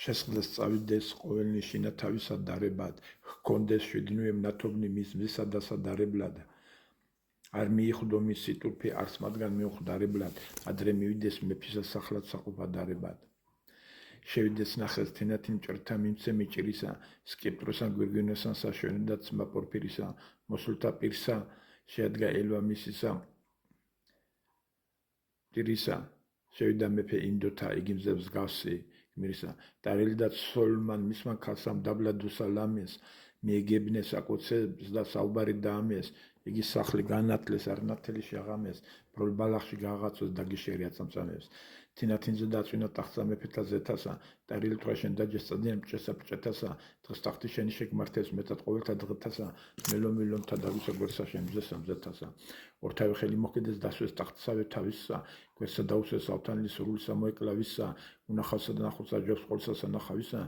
შესხლეს წავიდეს ყოველნიშინა თავისა დარებად, ჰქონდეს შვიდნუე მნათობნი მის მზისა და სადარებლად. არ მიიხვდო მისი ტურფი არც მათგან მიუხვდარებლად, ადრე მივიდეს მეფისა სახლად საყოფადარებად. შევიდეს ნახეს თინათინ მჭრთა მიმცე მიჭრისა, სკიპტროსან გვირგვინოსან საშვენო და ცმა პორფირისა, მოსულთა პირსა შეადგა ელვა მისისა პირისა, შევიდა მეფე ინდოთა იგი მზე მსგავსი გმირისა, დარელი და ცოლმან მისმა ქალსამ დაბლა დუსალამეს, მიეგებნეს აკოცებს და საუბარი დაამეს, იგი სახლი განათლეს, არნათელი შეაღამეს, ბროლ ბალახში გააღაწვეს დაგიშერია წამწამებს. თინათინზე დაწვინა ტახტსა მეფეთა ზეთასა, დარელი თქვა შენ დაჯეს წადიან მჭესა ბრჭეთასა, დღეს ტახტი შენი შეგმართეს მეტად ყოველთა დღეთასა, მელომილონთა დაგვისა გვერდსა შენ მზესა მზეთასა. ორთავი ხელი მოჰკიდეს დასვეს ტახტსავე თავისსა, გვერდსა დაუსვეს ავთანილი სრულისა მოეკლა ვისსა, უნახავსა და ნახულსა ჯობს ყოლსა სანახავისა,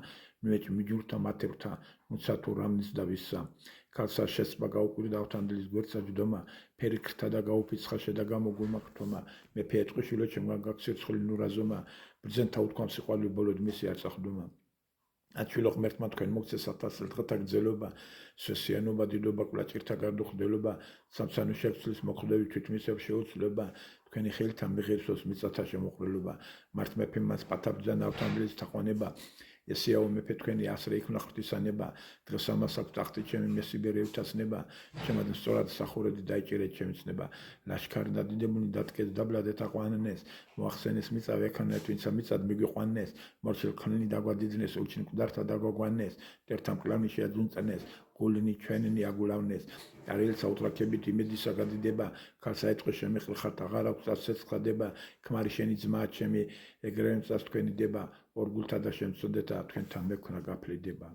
მიეჭ მიჯურთა მათებთა, მუცა თუ რამნის და ვისსა. ქალსა შეცბა გაუკვირდა ავთანდილის გვერდსა ჯდომა, ფერი ქრთა და გაუფიცხა შედა გამოგულმა ქრთომა, მეფე ეტყვი შვილო ჩემგან გაგცირცხული ნურაზომა, ბრძენთა უთქვამ სიყვარული ბოლოდ მისი არ წახვდომა. ათშვილო ღმერთმა თქვენ მოგცეს 1000 დღეთა გრძელობა, სესიანობა, დიდობა, კვლა-ჭირთა გარდუხდელობა, სამცანო შეცვლის მოხვდები თვითმისევ შეუცვლება, თქვენი ხელთა მიღებსოს მიწათა შემოყრილობა, მართ მეფემ მას პათაბძან ავთანდილის თაყვანება, ესიაო მეფე თქვენი ასრე იქნა ღვთისანება, დღეს ამას აქვს ტახტი ჩემი მესიბერევთასნება, ჩემადან სწორად სახურედი დაიჭირეთ ჩემი ცნება, ლაშქარი და დიდებული დადგეს დაბლადეთ აყვანეს, მოახსენეს მიწა ვექანეთ, ვინცა მიწად მიგვიყვანეს, მორჩილ ქნინი დაგვადიძნეს, უჩინ მკვდართა დაგვაგვანეს, მტერთა მკლავნი შეაძუნწენეს, გულინი ჩვენინი აგულავნეს. დარელცა უთრაქებით იმედისა გადიდება, ქალსა ეტყვი შემიხილ ხართ აღარ აქვს წასეცხადება, ქმარი შენი ძმაა ჩემი, ეგრევე მწას თქვენი დება, ორგულთა და შემწოდეთა თქვენთან მექნა გაფლიდება.